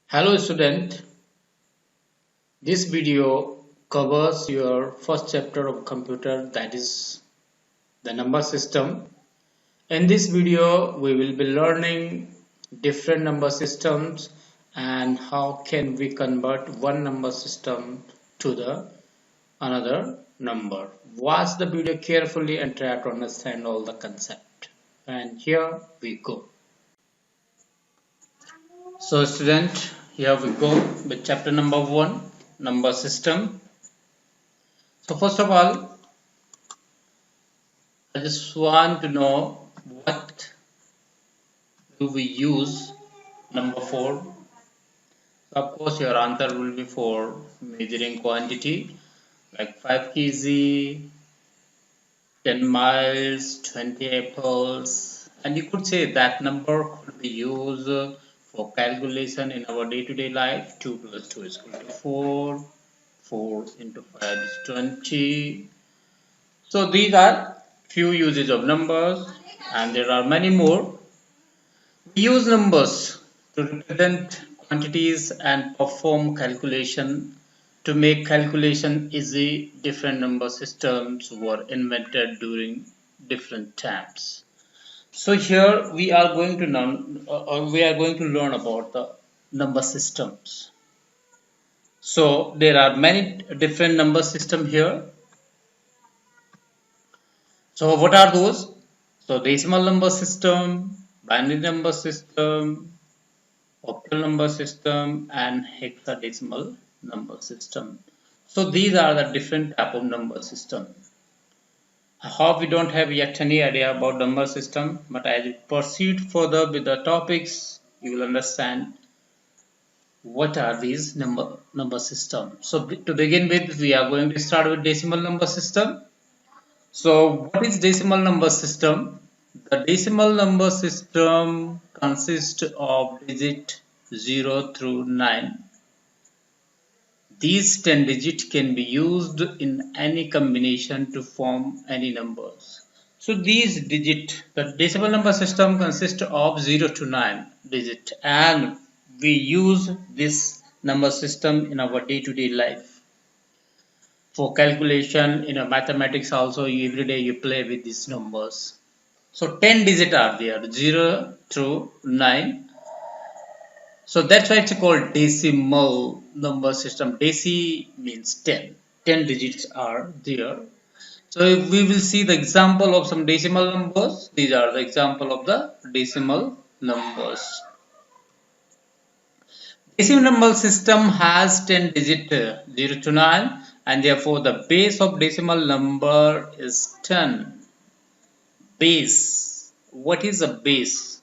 Hello student, this video covers your first chapter of computer, that is the number system. In this video we will be learning different number systems and how can we convert one number system to the another number. Watch the video carefully and try to understand all the concept. And here we go. So student, here we go with chapter number 1, number system. So first of all, I just want to know what do we use number for. So of course your answer will be for measuring quantity like 5 kg, 10 miles, 20 apples, and you could say that number could be used for calculation in our day-to-day life. 2 plus 2 is equal to 4, 4 into 5 is 20. So these are few uses of numbers and there are many more. We use numbers to represent quantities and perform calculation. To make calculation easy, different number systems were invented during different times. So here we are going to learn about the number systems. So there are many different number systems here. So what are those? So decimal number system, binary number system, octal number system, and hexadecimal number system. So these are the different type of number system. I hope we don't have yet any idea about number system, but as we proceed further with the topics, you will understand what are these number system. So to begin with, we are going to start with decimal number system. So what is decimal number system? The decimal number system consists of digit 0 through 9. These 10 digits can be used in any combination to form any numbers. So these digits, the decimal number system consists of 0 to 9 digit, and we use this number system in our day-to-day life. For calculation in a mathematics also, every day you play with these numbers. So 10 digits are there, 0 through 9. So that's why it's called decimal number system. Deci means 10. 10 digits are there. So we will see the example of some decimal numbers. These are the example of the decimal numbers. Decimal number system has 10 digits 0 to 9, and therefore the base of decimal number is 10. Base. What is a base?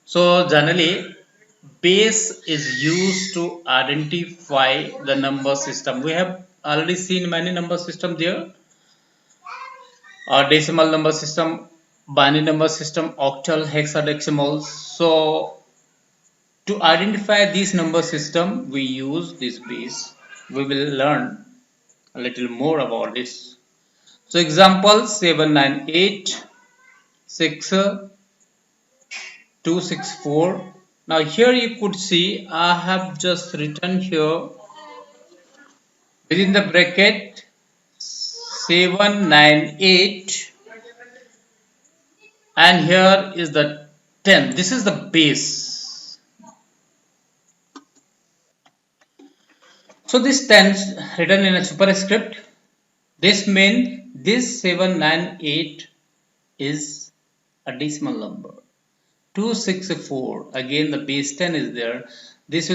So generally base is used to identify the number system. We have already seen many number systems there. Decimal number system, binary number system, octal, hexadecimal. So to identify this number system, we use this base. We will learn a little more about this. So example 798 6264. Now here you could see I have just written here within the bracket 798, and here is the 10. This is the base. So this 10 written in a superscript. This means this 798 is a decimal number. 264, again the base 10 is there. This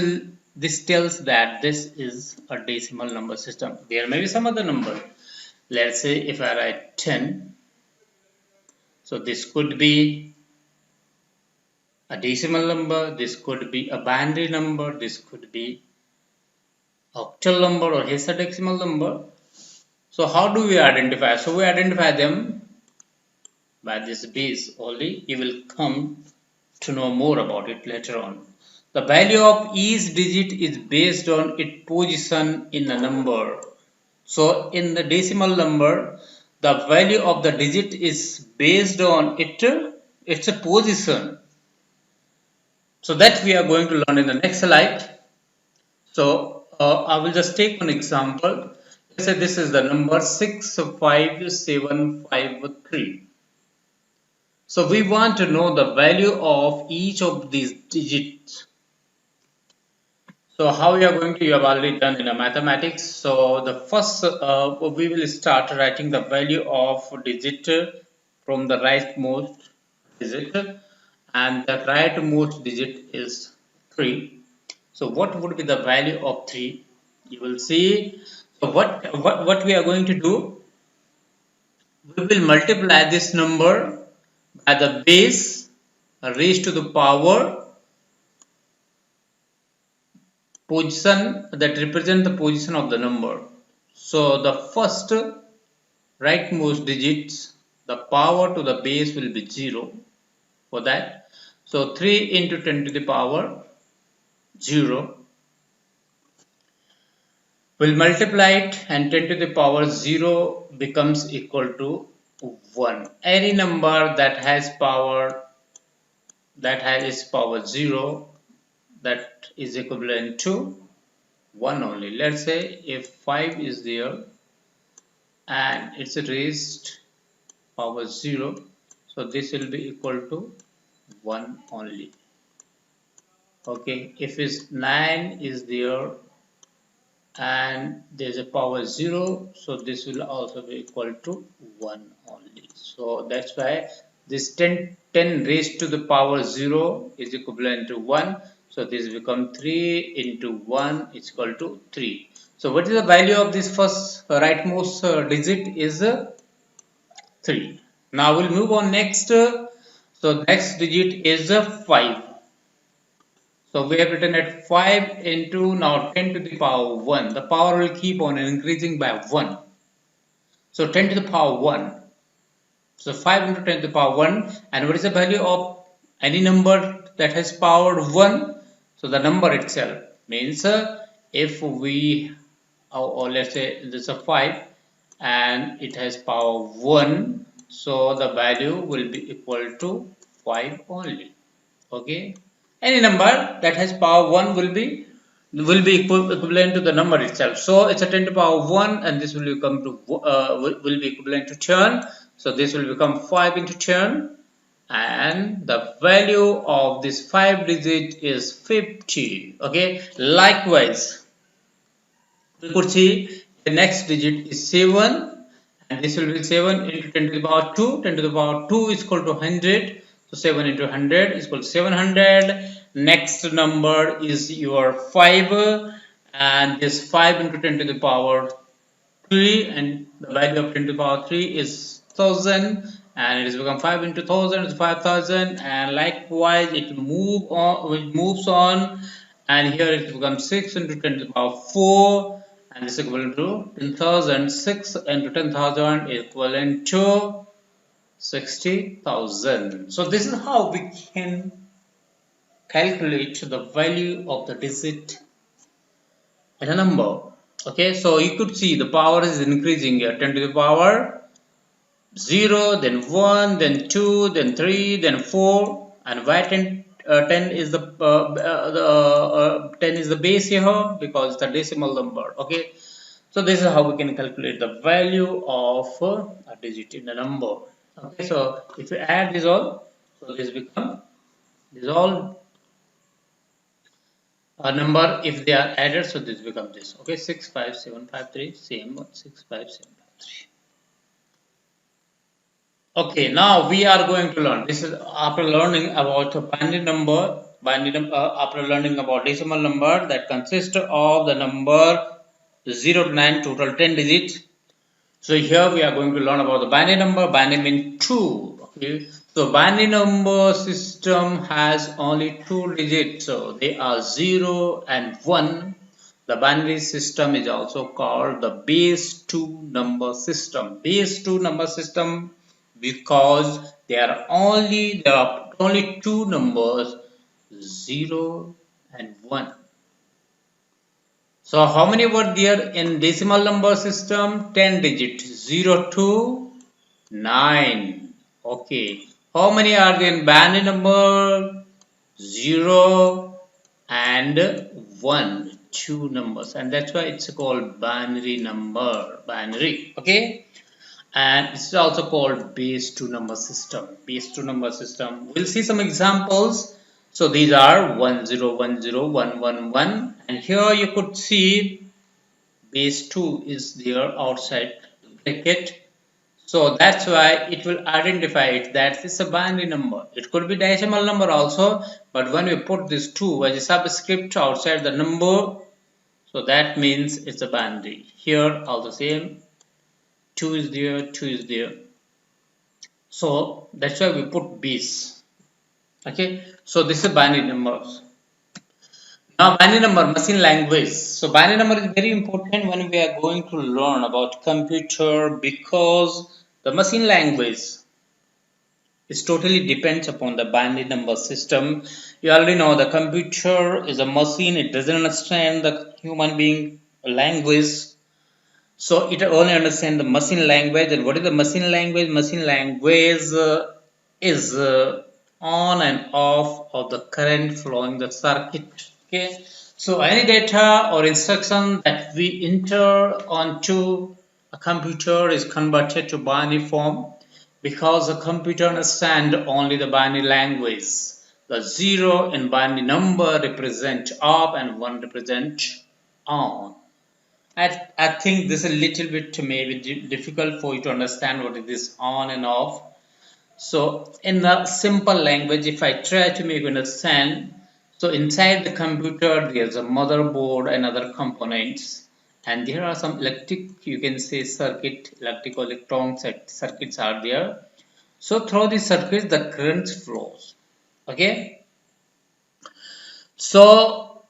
tells that this is a decimal number system. There may be some other number. Let's say if I write 10, so this could be a decimal number, this could be a binary number, this could be octal number or hexadecimal number. So how do we identify? So we identify them by this base only. You will come to know more about it later on. The value of each digit is based on its position in a number. So in the decimal number, the value of the digit is based on its position. So that we are going to learn in the next slide. So I will just take one example. Let's say this is the number 65753. So we want to know the value of each of these digits. So how we are going to, you have already done in a mathematics. So the first, we will start writing the value of digit from the rightmost digit, and the rightmost digit is 3. So what would be the value of 3? You will see. So what we are going to do, we will multiply this number by the base raised to the power position that represent the position of the number. So the first rightmost digits, the power to the base will be 0 for that. So 3 into 10 to the power 0. We'll multiply it, and 10 to the power 0 becomes equal to 1. Any number that has its power 0, that is equivalent to 1 only. Let's say if 5 is there and it's raised power 0, so this will be equal to 1 only. Okay, if it's 9 is there and there's a power 0, so this will also be equal to 1 only. So that's why this 10 raised to the power 0 is equivalent to 1. So this becomes 3 into 1 is equal to 3. So what is the value of this first rightmost digit is 3. Now we'll move on next. So next digit is 5. So we have written at 5 into now 10 to the power 1. The power will keep on increasing by 1. So 10 to the power 1. So 5 into 10 to the power 1. And what is the value of any number that has power 1? So the number itself means if we, or let's say this is a 5 and it has power 1. So the value will be equal to 5 only. Okay, any number that has power 1 will be equivalent to the number itself. So it's a 10 to the power 1, and this will become to will be equivalent to 10. So this will become 5 into 10, and the value of this 5 digit is 50. Okay, likewise we could see the next digit is 7, and this will be 7 into 10 to the power 2. 10 to the power 2 is equal to 100. So 7 into 100 is equal to 700. Next number is your 5, and this 5 into 10 to the power 3, and the value of 10 to the power 3 is 1000, and it has become 5 into 1000 is 5000, and likewise it moves on, and here it becomes 6 into 10 to the power 4, and this is equivalent to 10,000. 6 into 10,000 is equivalent to 60,000. So this is how we can calculate the value of the digit in a number. Okay, so you could see the power is increasing here. 10 to the power 0, then 1, then 2, then 3, then 4, and why 10 is the 10 is the base here because it's a decimal number. Okay, so this is how we can calculate the value of a digit in a number. Okay, so if you add this all, so this all a number, if they are added, so this becomes this. Okay, 65753, same one, 65753. Okay, now we are going to learn. This is after learning about binary number, after learning about decimal number that consists of the number 0 to 9, total 10 digits. So here we are going to learn about the binary number. Binary means 2. Okay, so binary number system has only 2 digits. So they are 0 and 1. The binary system is also called the base 2 number system. Base 2 number system because there are only 2 numbers, 0 and 1. So how many were there in decimal number system? 10 digits, 0 to 9. Okay. How many are there in binary number? 0 and 1. two numbers, and that's why it's called binary number. Binary, okay? And it's also called base 2 number system. Base 2 number system. We'll see some examples. So these are 1010111, and here you could see base 2 is there outside bracket. So that's why it will identify it that it's a binary number. It could be decimal number also, but when we put this 2 as a subscript outside the number, so that means it's a binary. Here all the same, 2 is there, 2 is there. So that's why we put base. Okay, so this is binary numbers. Now binary number machine language. So binary number is very important when we are going to learn about computer, because the machine language is totally depends upon the binary number system. You already know the computer is a machine. It doesn't understand the human being language. So it only understands the machine language. And what is the machine language? Machine language is on and off of the current flowing the circuit. Okay. So any data or instruction that we enter onto a computer is converted to binary form, because the computer understands only the binary language. The 0 in binary number represent up and 1 represent on. I think this is a little bit maybe difficult for you to understand what is this on and off. So in a simple language, if I try to make you understand, so inside the computer there's a motherboard and other components, and there are some electric, you can say circuit, electrical electron circuits are there. So through these circuits the current flows. Okay. So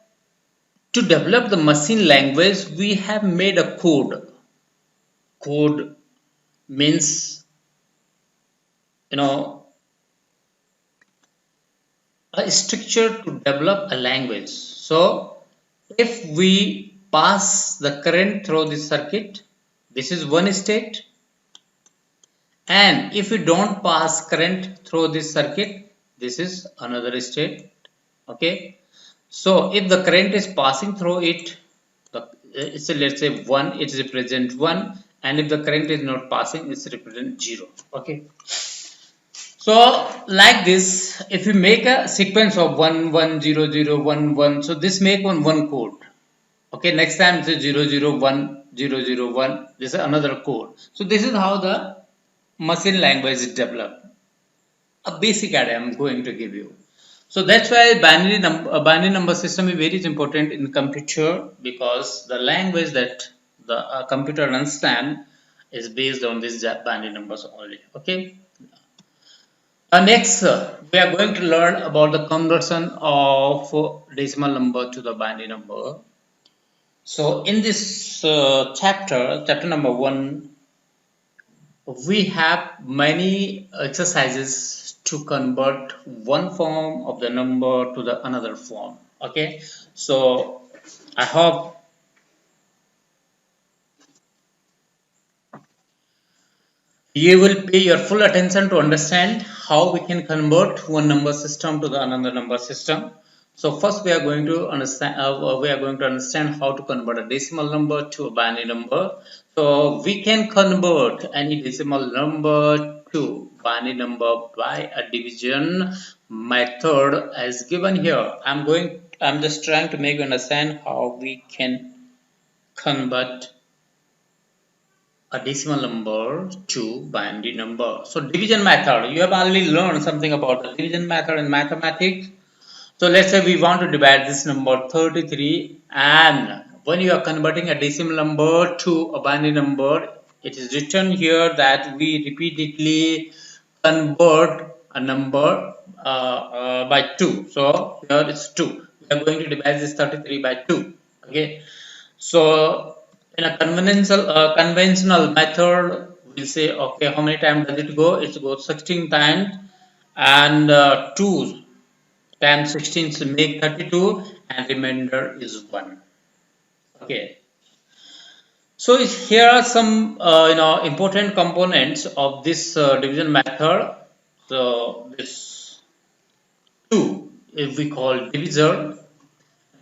to develop the machine language, we have made a code. Code means, a structure to develop a language. So if we pass the current through this circuit, this is one state, and if we don't pass current through this circuit, this is another state. Okay. So if the current is passing through it, it's let's say 1, it represents 1, and if the current is not passing, it represents 0. Okay. So like this, if we make a sequence of 1 1 0 0 1 1, so this make one code. Okay, next time it's 0 0 1 0 0 1. This is another code. So this is how the machine language is developed. A basic idea I'm going to give you. So that's why binary number system is very important in computer, because the language that the computer understand is based on these binary numbers only. Okay. Next, we are going to learn about the conversion of decimal number to the binary number. So in this chapter number 1, we have many exercises to convert one form of the number to the another form. Okay, so I hope you will pay your full attention to understand how we can convert one number system to the another number system. So first we are going to understand how to convert a decimal number to a binary number. So we can convert any decimal number to binary number by a division method as given here. I'm just trying to make you understand how we can convert a decimal number to binary number. So division method, you have already learned something about the division method in mathematics. So let's say we want to divide this number 33, and when you are converting a decimal number to a binary number, it is written here that we repeatedly convert a number by 2. So here it's 2. We are going to divide this 33 by 2. Okay. So in a conventional method, we'll say, okay, how many times does it go? It goes 16 times, and 2 times 16 to make 32, and remainder is 1. Okay. So here are some important components of this division method. So this 2 if we call divisor,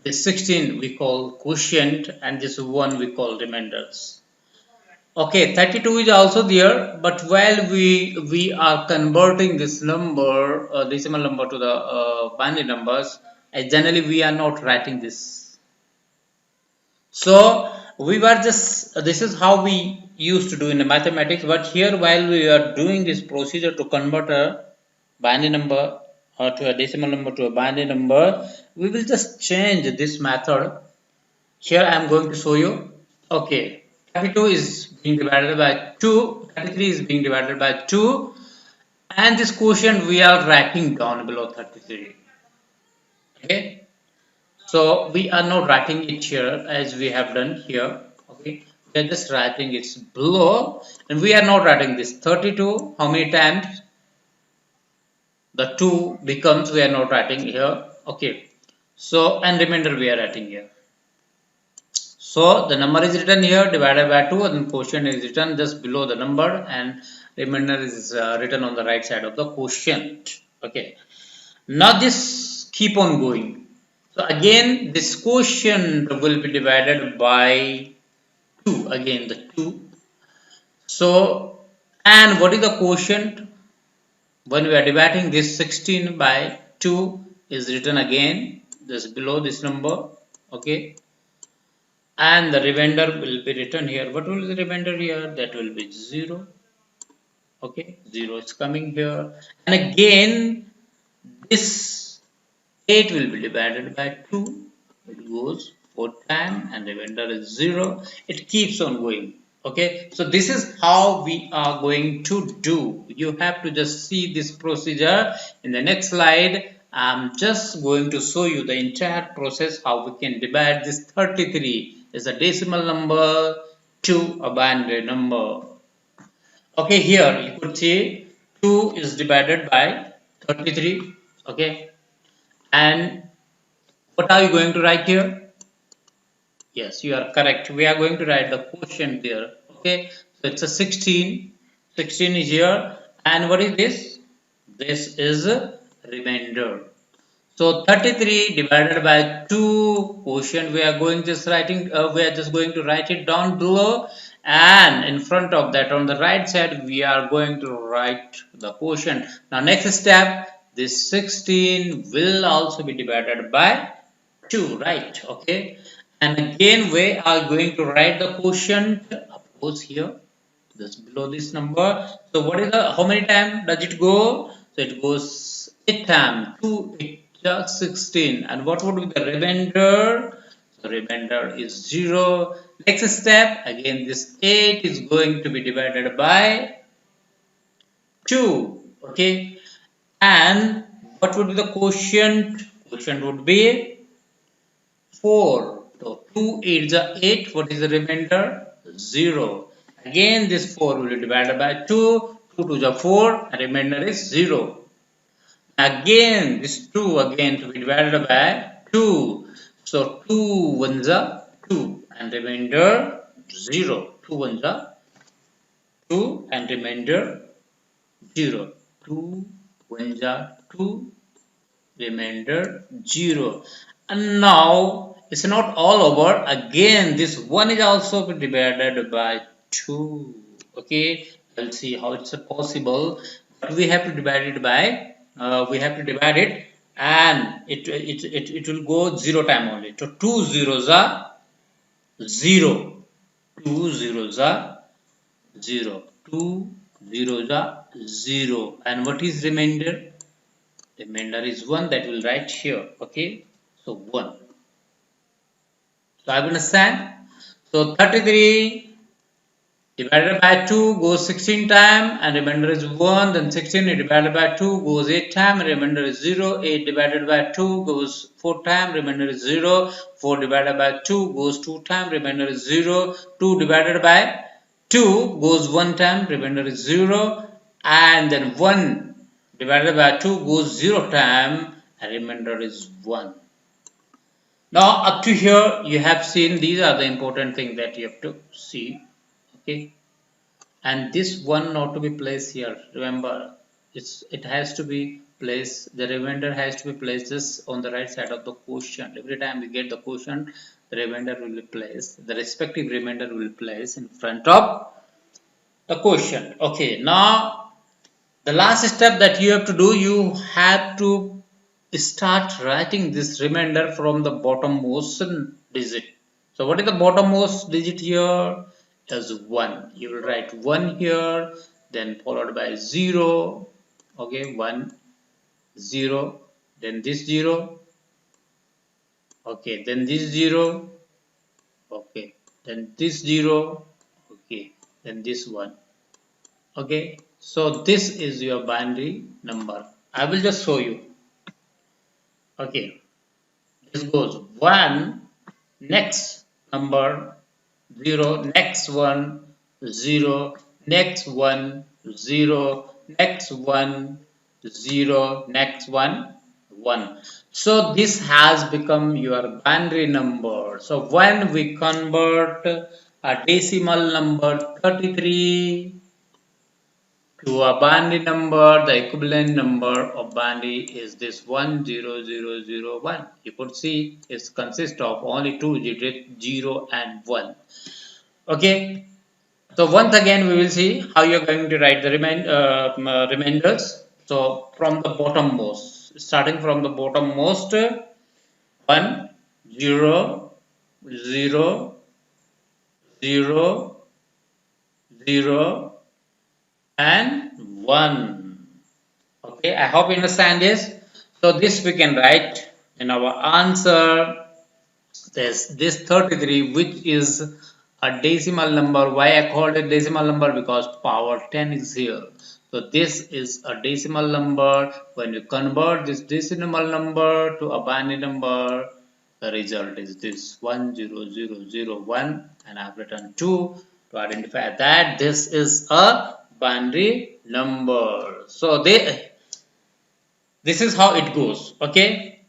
This 16 we call quotient and this 1 we call remainders. Okay, 32 is also there, but while we are converting this number, decimal number to the binary numbers, generally we are not writing this. So we were just, this is how we used to do in the mathematics, but here while we are doing this procedure to convert a binary number to a decimal number to a binary number, we will just change this method. Here I am going to show you. Okay, 32 is being divided by 2, 33 is being divided by 2, and this quotient we are writing down below 33. Okay, so we are not writing it here as we have done here. Okay, we are just writing it below, and we are not writing this 32. How many times the 2 becomes, we are not writing here. Okay, so and remainder we are writing here. So the number is written here divided by 2 and quotient is written just below the number and remainder is written on the right side of the quotient. Okay. Now this keep on going. So again this quotient will be divided by 2. Again the 2. So and what is the quotient? When we are dividing this 16 by 2 is written again just below this number. Okay. And the remainder will be written here. What will be the remainder here? That will be 0. Okay, 0 is coming here. And again, this 8 will be divided by 2. It goes 4 times and remainder is 0. It keeps on going. Okay, so this is how we are going to do. You have to just see this procedure. In the next slide, I'm just going to show you the entire process how we can divide this 33 is a decimal number to a binary number. Okay, here you could see 2 is divided by 33. Okay, and what are you going to write here? Yes, you are correct. We are going to write the quotient there. Okay, so it's a 16. 16 is here, and what is this? This is a remainder. So 33 divided by 2 quotient we are going just writing we are just going to write it down below, and in front of that on the right side we are going to write the quotient. Now next step, this 16 will also be divided by 2, right? Okay, and again we are going to write the quotient of course here just below this number. So what is the, how many times does it go? So it goes 8 times. 2 8 just 16. And what would be the remainder? So remainder is 0. Next step, again this 8 is going to be divided by 2. Okay, and what would be the quotient? Quotient would be 4. So 2 8 is 8. What is the remainder? 0. Again this 4 will be divided by 2. 2 to the 4 and remainder is 0. Again this 2 again to be divided by 2. So 2 ones are 2 and remainder 0. 2 ones are 2 and remainder 0. 2 ones are 2, remainder 0. And now it's not all over. Again this 1 is also divided by 2. Okay, we'll see how it's possible, but we have to divide it by we have to divide it, and it will go 0 time only. So 2 zeros are 0. 2 zeros are 0. 2 zeros are 0. And what is remainder? Remainder is 1, that will write here. Okay, so 1. So I understand. So 33 divided by 2 goes 16 times and remainder is 1. Then 16 divided by 2 goes 8 times, remainder is 0. 8 divided by 2 goes 4 times, remainder is 0. 4 divided by 2 goes 2 times, remainder is 0. 2 divided by 2 goes 1 time, remainder is 0. And then 1 divided by 2 goes 0 time and remainder is 1. Now up to here you have seen these are the important things that you have to see. Okay, and this 1 not to be placed here. Remember, it has to be place, the remainder has to be placed just on the right side of the quotient. Every time we get the quotient, the remainder will be placed, the respective remainder will be placed in front of the quotient. Okay, now the last step that you have to do, you have to start writing this remainder from the bottommost digit. So what is the bottommost digit here? Is 1. You will write 1 here, then followed by 0. Okay, 1, 0, then this 0. Okay, then this 0. Okay, then this 0. Okay, then this 1. Okay, so this is your binary number. I will just show you. Okay, this goes 1, next number 0, next one 0, next one 0, next one 0, next one 1. So this has become your binary number. So when we convert a decimal number 33 to a binary number, the equivalent number of binary is this 10001. You could see it consists of only two digits 0 and 1. Okay, so once again we will see how you are going to write the remainders. So from the bottommost, starting from the bottommost, 1, 0, 0, 0, 0 and 1. Okay, I hope you understand this. So this we can write in our answer. There's this 33, which is a decimal number. Why I called it decimal number? Because power 10 is here. So this is a decimal number. When you convert this decimal number to a binary number, the result is this 10001, and I've written 2 to identify that this is a binary number. So this is how it goes. Okay,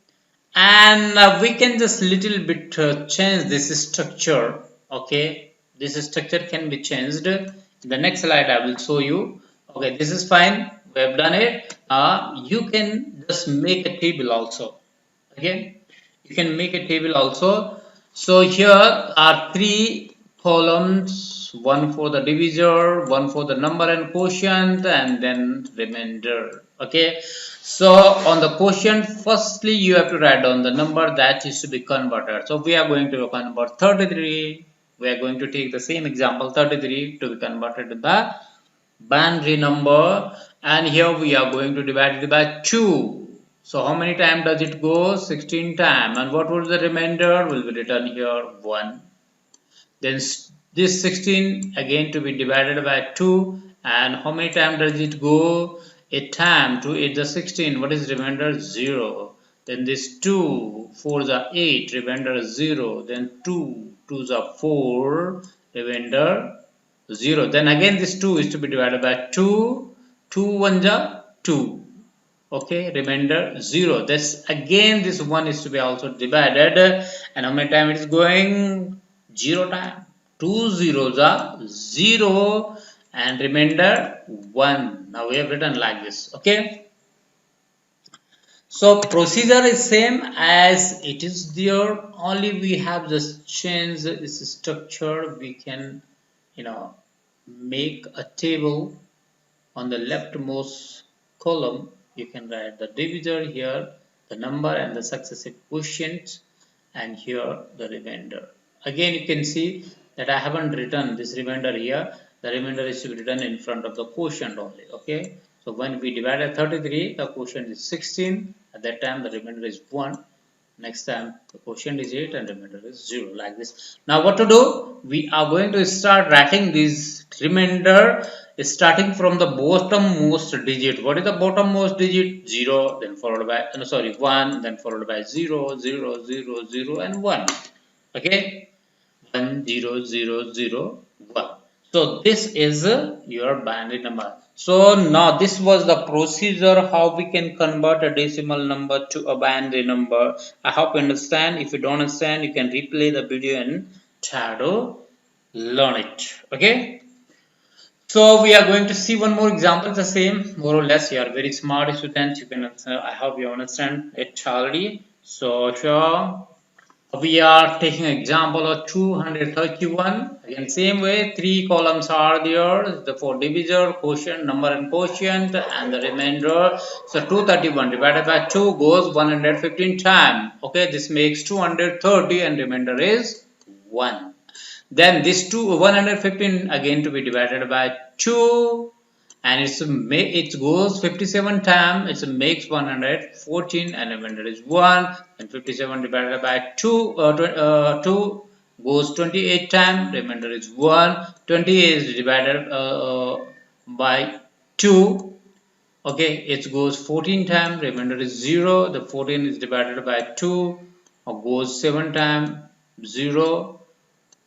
and we can just little bit change this structure. Okay, this structure can be changed. In the next slide I will show you. Okay, this is fine, we have done it. You can just make a table also. Okay, you can make a table also. So here are 3 columns, one for the divisor, one for the number and quotient, and then remainder. Okay, so on the quotient, firstly you have to write down the number that is to be converted. So we are going to convert 33. We are going to take the same example, 33 to be converted to the binary number, and here we are going to divide it by 2. So how many times does it go? 16 times. And what will the remainder? Will be written here 1. Then this 16 again to be divided by 2. And how many times does it go? A time. 2 8 the 16. What is remainder? 0. Then this 2 4 the 8. Remainder 0. Then 2 2 the 4. Remainder 0. Then again this 2 is to be divided by 2. 2 1 the 2. Okay, remainder 0. This again this 1 is to be also divided, and how many time it is going? 0 time. 2 zeros are 0 and remainder 1. Now we have written like this. Okay, so procedure is same as it is there, only we have just changed this structure. We can make a table. On the leftmost column, you can write the divisor here, the number and the successive quotients, and here the remainder. Again, you can see that I haven't written this remainder here. The remainder is to be written in front of the quotient only. Okay. So when we divided 33, the quotient is 16. At that time, the remainder is 1. Next time the quotient is 8 and remainder is 0, like this. Now what to do? We are going to start writing this remainder starting from the bottommost digit. What is the bottommost digit? 0, then followed by 1, then followed by 0, 0, 0, 0 and 1. Okay, 1 0 0 0 1. So this is your binary number. So now this was the procedure how we can convert a decimal number to a binary number. I hope you understand. If you don't understand, you can replay the video and try to learn it. Okay. So we are going to see one more example, the same, more or less. You are very smart students, you can I hope you understand it already. So sure, we are taking example of 231. Again, same way, three columns are there. The for divisor, quotient, number and quotient, and the remainder. So 231 divided by 2 goes 115 times. Okay, this makes 230 and remainder is 1. Then this 115 again to be divided by 2, and it goes 57 times. It makes 114 and remainder is 1. And 57 divided by 2 goes 28 times. Remainder is 1. 28 is divided by 2. Okay, it goes 14 times. Remainder is 0. The 14 is divided by 2, or goes 7 times. 0.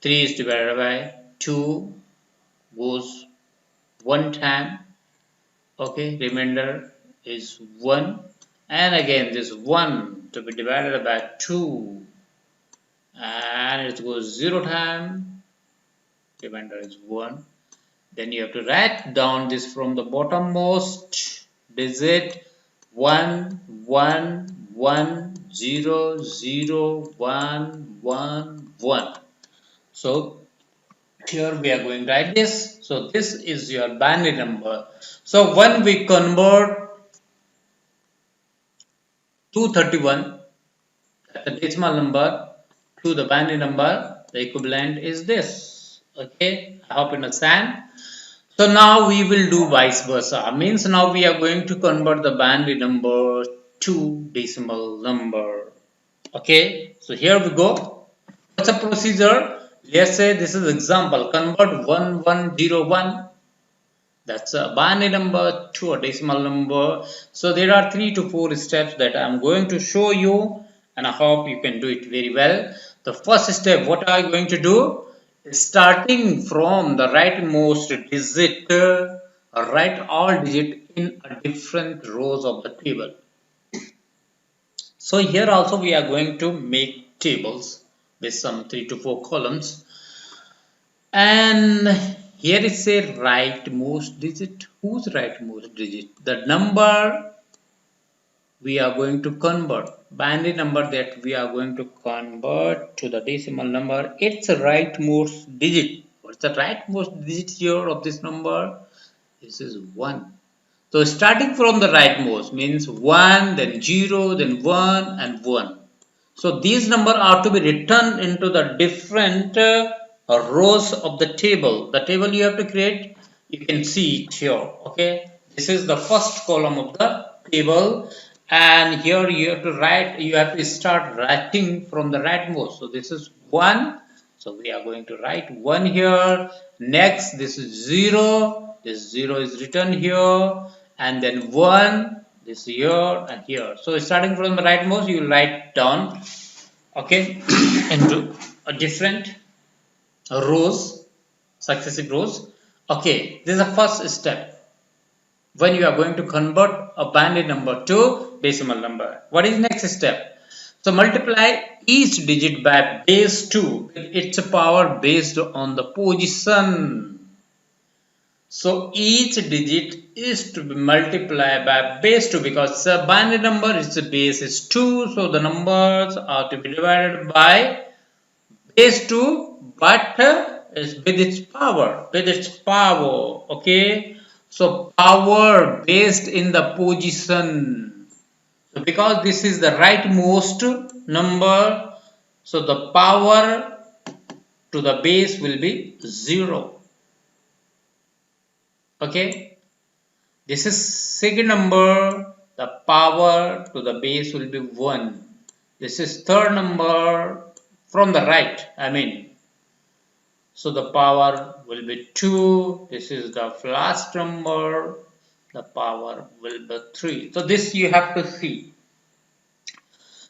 3 is divided by 2, goes 1 time. Okay, remainder is 1. And again this 1 to be divided by 2, and it goes 0 time. Remainder is 1. Then you have to write down this from the bottommost digit: 1 1 1 0 0 1 1 1. So here we are going to write this. So this is your binary number. So when we convert 231, the decimal number, to the binary number, the equivalent is this. Okay, I hope you understand. So now we will do vice versa. Means now we are going to convert the binary number to decimal number. Okay, so here we go. What's the procedure? Let's say this is example. Convert 1101. That's a binary number to a decimal number. So there are 3 to 4 steps that I'm going to show you, and I hope you can do it very well. The first step, what are you going to do? Starting from the rightmost digit, write all digits in a different rows of the table. So here also we are going to make tables with some 3 to 4 columns. And here is a rightmost digit. Whose rightmost digit? The number we are going to convert, binary number that we are going to convert to the decimal number. It's a rightmost digit. What's the rightmost digit here of this number? This is 1. So starting from the rightmost means 1, then 0, then 1 and 1. So these numbers are to be written into the different rows of the table. The table you have to create, you can see it here. Okay, this is the first column of the table, and here you have to write. You have to start writing from the rightmost. So this is 1. So we are going to write 1 here. Next, this is 0. This 0 is written here, and then 1. This here and here. So starting from the rightmost, you will write down, okay, into a different rows, successive rows. Okay, this is the first step when you are going to convert a binary number to decimal number. What is next step? So multiply each digit by base 2 with its power based on the position. So each digit is to be multiplied by base 2 because the binary number is the base is 2. So the numbers are to be divided by base 2, but is with its power. With its power. Okay. So power based in the position. So because this is the rightmost number, so the power to the base will be 0. Okay, this is second number, the power to the base will be 1. This is third number from the right, so the power will be 2. This is the last number, the power will be 3. So this you have to see.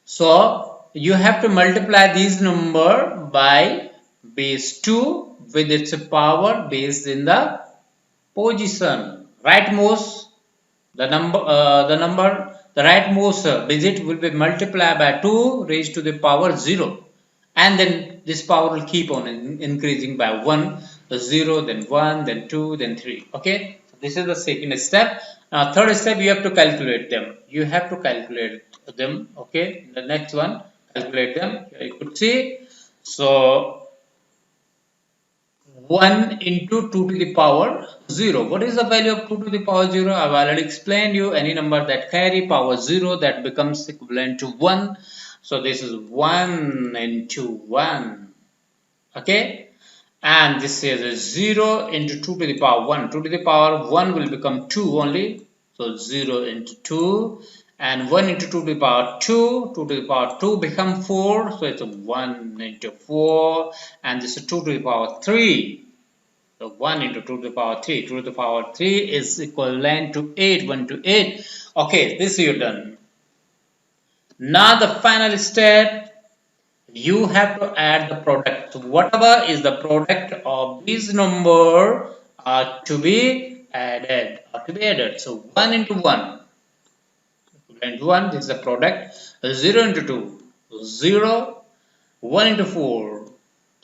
So you have to multiply these number by base 2 with its power based in the position. Rightmost, the rightmost digit will be multiplied by 2 raised to the power 0, and then this power will keep on increasing by 1. 0, then 1, then 2, then 3. Okay, so this is the second step. Now third step, you have to calculate them. You have to calculate them. Okay, the next one, calculate them. Here you could see. So 1 into 2 to the power 0. What is the value of 2 to the power 0? I've already explained you. Any number that carry power 0, that becomes equivalent to 1. So this is 1 into 1. Okay. And this is 0 into 2 to the power 1. 2 to the power 1 will become 2 only. So 0 into 2. And 1 into 2 to the power 2. 2 to the power 2 become 4. So it's 1 into 4. And this is 2 to the power 3. So 1 into 2 to the power 3. 2 to the power 3 is equivalent to 8. 1 to 8. Okay, this you're done. Now the final step, you have to add the product. So whatever is the product of these number are to be added. So 1 into 1. And 1, this is the product. 0 into 2. 0. 1 into 4.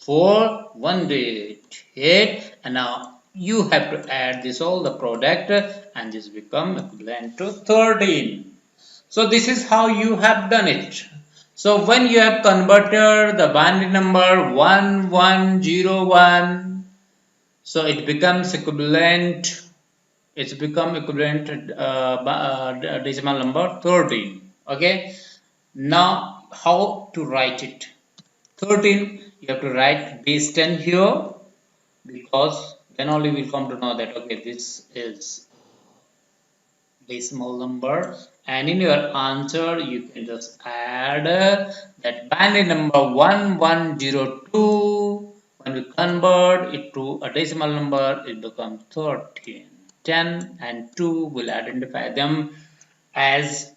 4. 1 into 8. 8. And now you have to add this all the product and this become equivalent to 13. So this is how you have done it. So when you have converted the binary number 1101, so it becomes equivalent. It's become equivalent decimal number 13. Okay. Now how to write it? 13. You have to write base 10 here, because then only we'll come to know that okay, this is decimal number, and in your answer you can just add that binary number 1102. When we convert it to a decimal number, it becomes 13. 10 and 2 will identify them as,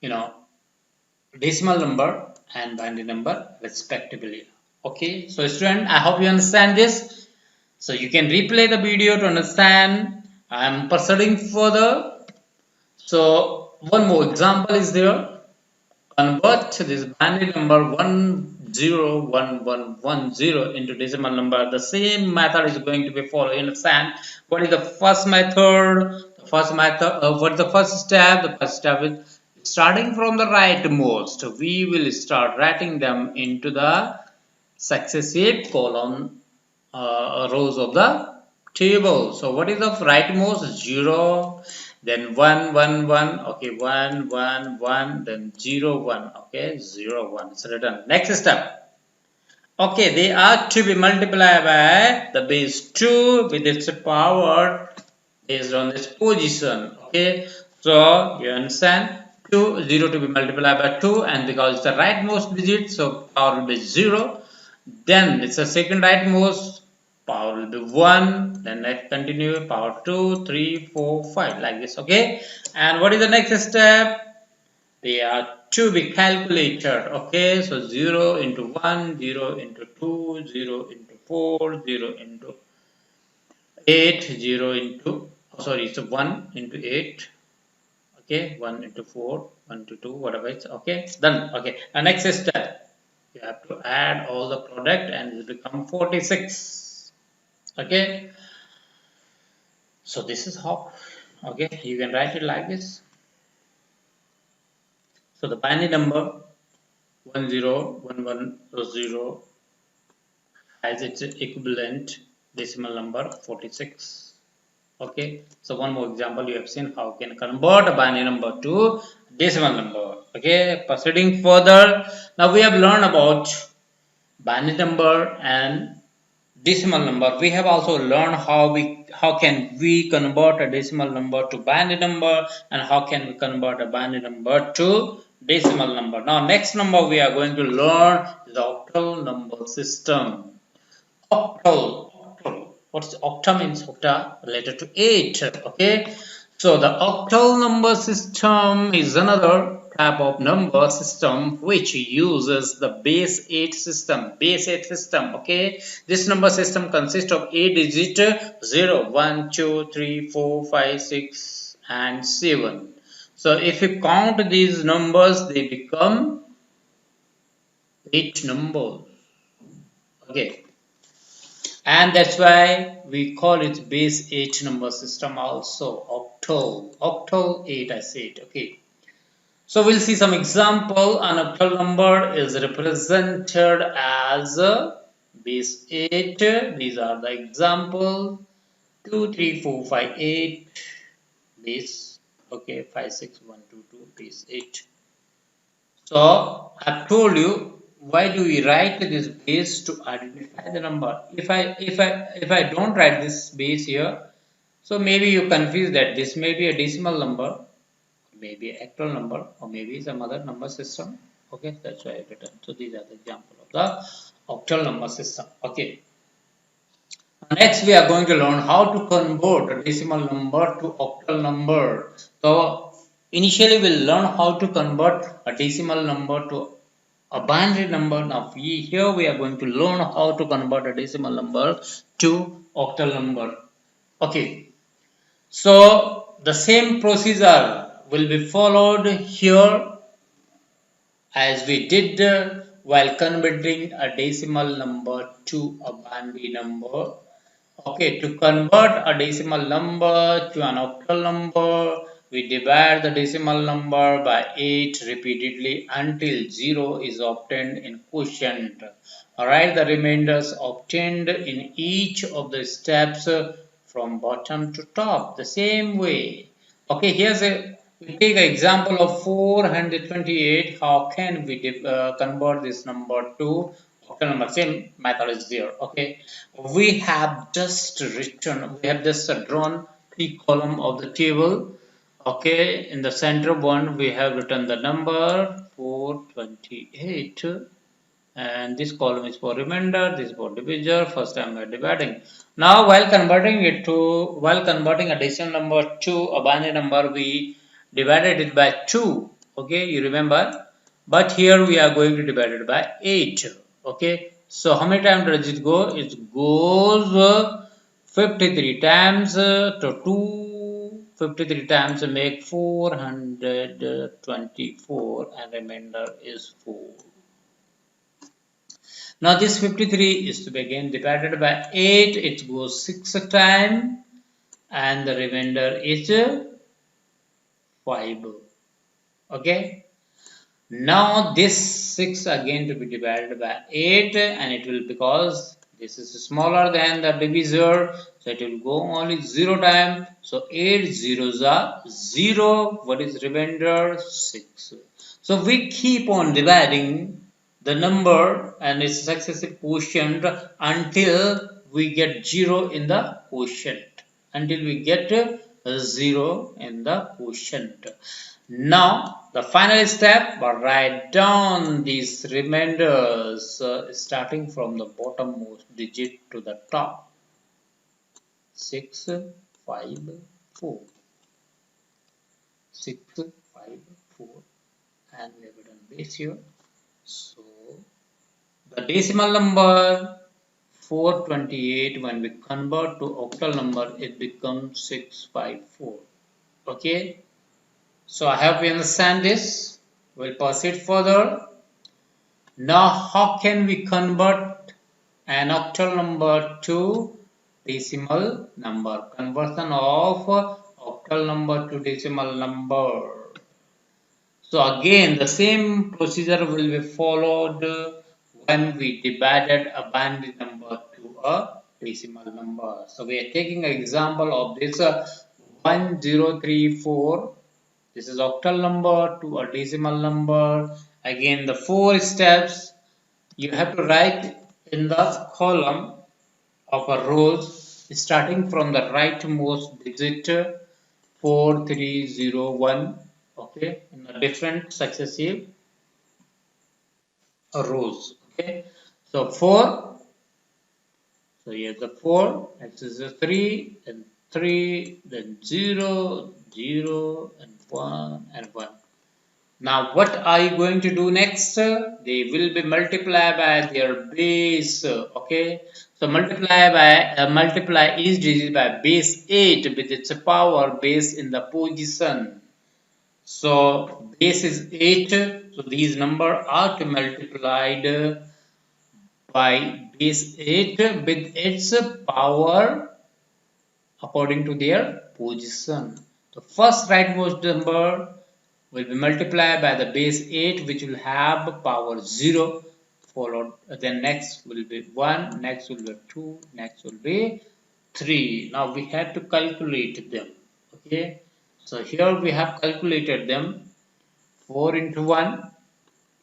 you know, decimal number and binary number respectively. Okay, so student, I hope you understand this. So you can replay the video to understand. I am proceeding further. So one more example is there. Convert this binary number 101110 into decimal number. The same method is going to be followed. You understand what is the first method? The first method. What is the first step? The first step is starting from the rightmost. We will start writing them into the successive column rows of the table. So what is the rightmost? 0, then 1 1 1, okay, 1 1 1, then 0 1, okay, 0 1. It's written. Next step, okay, they are to be multiplied by the base 2 with its power based on this position. Okay, so you understand, 2 0 to be multiplied by 2, and because it's the rightmost digit, so power will be 0. Then it's the second rightmost, power will be 1. Then let's continue, power 2 3 4 5, like this. Okay, and what is the next step? They are to be calculated. Okay, so 0 into 1, 0 into 2, 0 into 4, 0 into 8, 0 into, oh sorry, so 1 into 8. Okay, 1 into 4, 1 to 2, whatever it's, okay, done. Okay, and next step, you have to add all the product and it become 46. Okay, so this is how, okay, you can write it like this. So the binary number 101100 has its equivalent decimal number 46. Okay, so one more example, you have seen how you can convert a binary number to decimal number. Okay, proceeding further, now we have learned about binary number and decimal number. We have also learned how can we convert a decimal number to binary number, and how can we convert a binary number to decimal number. Now next number we are going to learn is the octal number system. Octal. What's octa means? Octa related to 8. Okay, so the octal number system is another type of number system which uses the base 8 system. Okay, this number system consists of 8 digit 0 1 2 3 4 5 6 and 7. So if you count these numbers, they become 8 numbers. Okay, and that's why we call it base 8 number system also. Octal 8, I said. Okay, so we'll see some example. An octal number is represented as base 8. These are the example: 2, 3, 4, 5, 8 base. Okay, 5, 6, 1, 2, 2 base 8. So I've told you, why do we write this base? To identify the number. If I don't write this base here, so maybe you confuse that this may be a decimal number, maybe an actual number, or maybe some other number system. Okay, that's why I written. So these are the example of the octal number system. Okay. Next, we are going to learn how to convert a decimal number to octal number. So initially, we'll learn how to convert a decimal number to a binary number. Now, here we are going to learn how to convert a decimal number to octal number. Okay. So the same procedure will be followed here as we did while converting a decimal number to a binary number. Okay, to convert a decimal number to an octal number, we divide the decimal number by 8 repeatedly until 0 is obtained in quotient. Alright, the remainders obtained in each of the steps from bottom to top, the same way. Okay, we take an example of 428. How can we convert this number to octal number? Same method is there. Okay, we have just drawn 3 columns of the table. Okay, in the center one we have written the number 428, and this column is for remainder, this is for divisor. First time we are dividing. Now while converting a decimal number to a binary number, we divided it by 2. Okay, you remember, but here we are going to divide it by 8. Okay, so how many times does it go? It goes 53 times to 2. 53 times make 424, and remainder is 4. Now this 53 is to be again divided by 8. It goes 6 times, and the remainder is 5. Okay. Now this 6 again to be divided by 8, and it will, because this is smaller than the divisor, so it will go only 0 time. So 8 zeros are 0. What is remainder? 6. So we keep on dividing the number and its successive quotient until we get 0 in the quotient. Until we get 0 in the quotient. Now, the final step, write down these remainders starting from the bottommost digit to the top. 6, 5, 4. 6, 5, 4. And we have done base here. So, the decimal number 428, when we convert to octal number, it becomes 654. Okay. So I hope you understand this. We'll proceed further. Now, how can we convert an octal number to decimal number? Conversion of octal number to decimal number. So again, the same procedure will be followed when we divided a binary number to a decimal number. So we are taking an example of this 1034. This is octal number to a decimal number. Again, the 4 steps you have to write in the column of a rows starting from the rightmost digit 4301. Okay, in a different successive rows. Okay, so 4. So here's the 4. This is the 3, and 3, then 0, 0, and 1, and 1. Now what are you going to do next? They will be multiplied by their base. Okay, so multiply each digit by base 8 with its power base in the position. So base is 8, so these numbers are to multiplied by base 8 with its power according to their position. The first rightmost number will be multiplied by the base 8, which will have power 0, followed then next will be 1, next will be 2, next will be 3. Now we have to calculate them. Okay, so here we have calculated them. 4 into 1,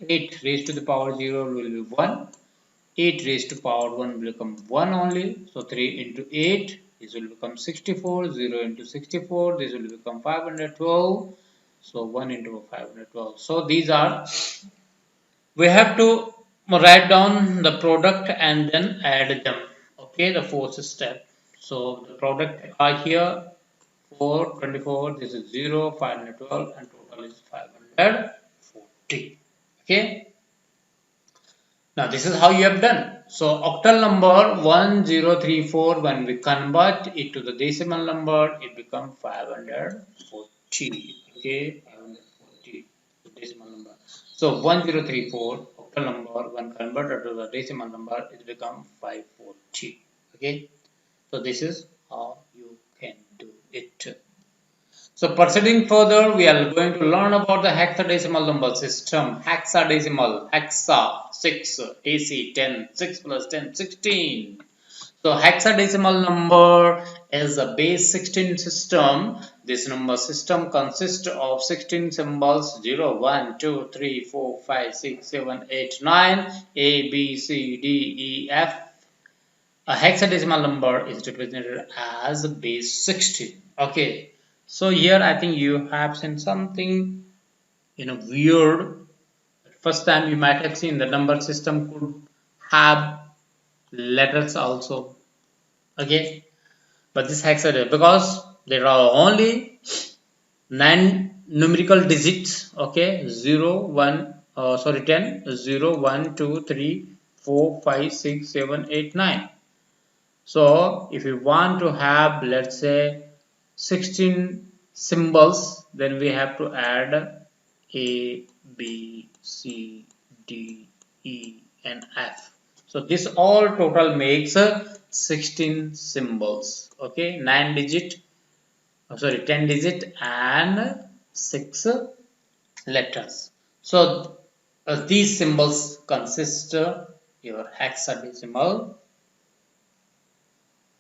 8 raised to the power 0 will be 1. 8 raised to power 1 will become 1 only. So 3 into 8, this will become 64. 0 into 64, this will become 512. So 1 into 512. So these are, we have to write down the product and then add them. Okay, the fourth step. So the product are here 4, 24, this is 0, 512 and total is 540. Okay. Now this is how you have done. So octal number 1034, when we convert it to the decimal number, it becomes 540. Okay, 540 decimal number. So 1034 octal number when converted to the decimal number, it becomes 540. Okay, so this is how you can do it. So proceeding further, we are going to learn about the hexadecimal number system. Hexadecimal, hexa, 6, AC, 10, 6 plus 10, 16. So hexadecimal number is a base 16 system. This number system consists of 16 symbols 0, 1, 2, 3, 4, 5, 6, 7, 8, 9, A, B, C, D, E, F. A hexadecimal number is represented as base 16. Okay, so here I think you have seen something weird. First time you might have seen the number system could have letters also. Okay, but this hexadecimal, because there are only 9 numerical digits. Okay, 0 1 sorry 10 0 1 2 3 4 5 6 7 8 9. So if you want to have, let's say, 16 symbols, then we have to add A, B, C, D, E and F. So this all total makes 16 symbols. Okay, 9 digit, sorry 10 digit and 6 letters. So these symbols consist your hexadecimal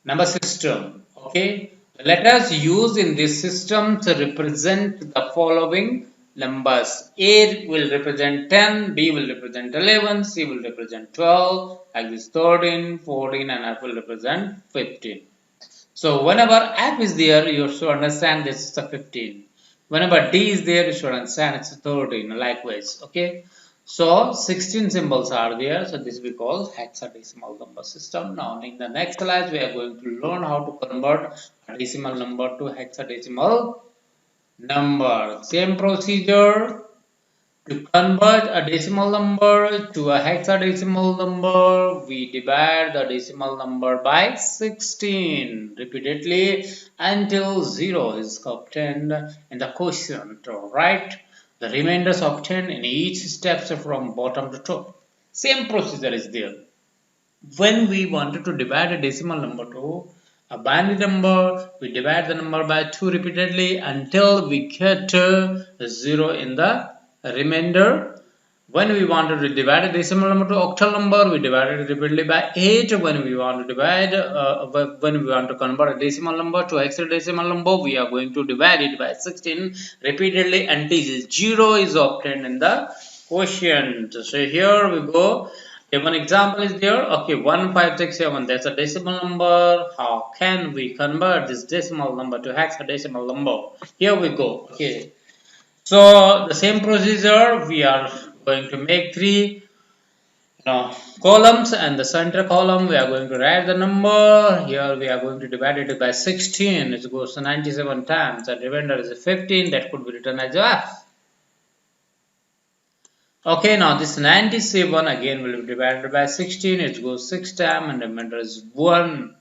number system. Okay, the letters used in this system to represent the following numbers. A will represent 10, B will represent 11, C will represent 12, like this 13, 14 and F will represent 15. So whenever F is there, you should understand this is a 15. Whenever D is there, you should understand it's a 13. Likewise, okay. So 16 symbols are there. So this we call hexadecimal number system. Now in the next class, we are going to learn how to convert a decimal number to hexadecimal number. Same procedure. To convert a decimal number to a hexadecimal number, we divide the decimal number by 16 repeatedly until 0 is obtained in the quotient, right? The remainders obtained in each step from bottom to top. Same procedure is there. When we wanted to divide a decimal number to a binary number, we divide the number by 2 repeatedly until we get 0 in the remainder. When we wanted to divide a decimal number to octal number, we divide it repeatedly by 8. When we want to divide, when we want to convert a decimal number to hexadecimal number, we are going to divide it by 16 repeatedly until 0 is obtained in the quotient. So here we go. One example is there. Okay, 1567. That's a decimal number. How can we convert this decimal number to hexadecimal number? Here we go. Okay. So the same procedure, we are going to make 3 columns, and the center column we are going to write the number. Here we are going to divide it by 16. It goes to 97 times. The remainder is 15. That could be written as F. Okay, now this 97 again will be divided by 16. It goes 6 times and the remainder is 1.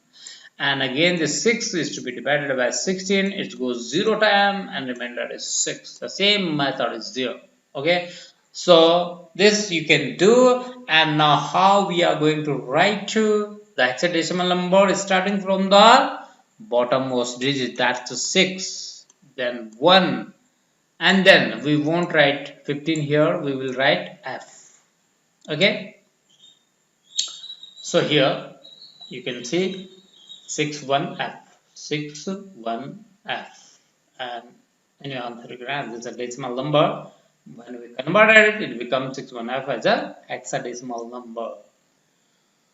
And again this 6 is to be divided by 16. It goes 0 times and remainder is 6. The same method is there. Okay, So this you can do, and now how we are going to write to the hexadecimal number is starting from the bottommost digit, that's the 6, then 1, and then we won't write 15 here, we will write F. Okay, so here you can see 61F, 61F, and in your answer graph this is a decimal number. When we converted it, it becomes 61F as a hexadecimal number.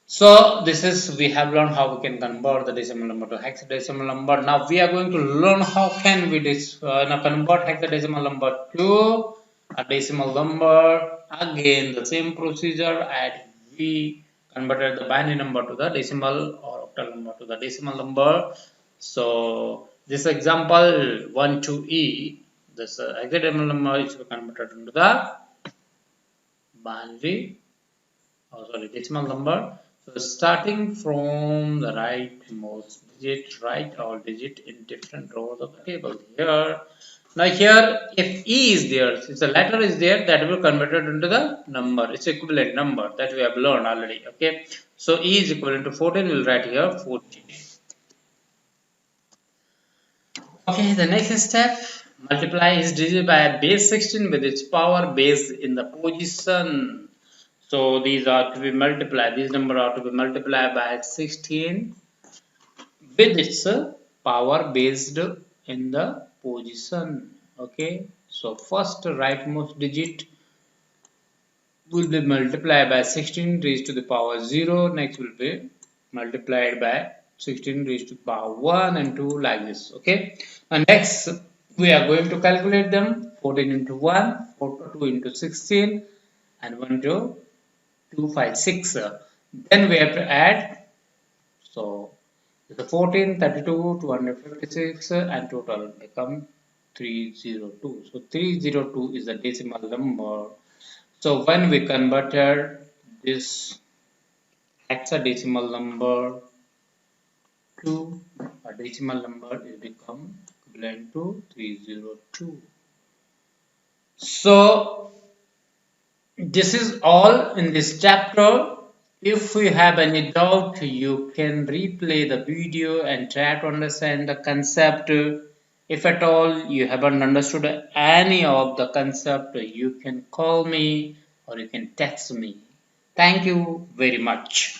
So this is, we have learned how we can convert the decimal number to hexadecimal number. Now we are going to learn how can we convert hexadecimal number to a decimal number. Again the same procedure, and we converted the binary number to the decimal or octal number to the decimal number. So this example 1 to E, this hexadecimal number is converted into the binary, decimal number. So starting from the rightmost digit, write all digit in different rows of the table. Here, now here, if E is there, if the letter is there, that will convert it into the number. It's equivalent number that we have learned already. Okay, so E is equivalent to 14. We'll write here 14. Okay, the next step, multiply is digit by base 16 with its power base in the position. So these are to be multiplied, these numbers are to be multiplied by 16 with its power based in the position. Okay, so first rightmost digit will be multiplied by 16 raised to the power 0, next will be multiplied by 16 raised to the power 1 and 2, like this. Okay, and next we are going to calculate them. 14 into 1, 2 into 16, and 1 into 256. Then we have to add, so the 14, 32, 256, and total become 302. So 302 is the decimal number. So when we converted this hexadecimal number to a decimal number, it become equivalent to 302. So this is all in this chapter. If you have any doubt, you can replay the video and try to understand the concept. If at all you haven't understood any of the concept, you can call me or you can text me. Thank you very much.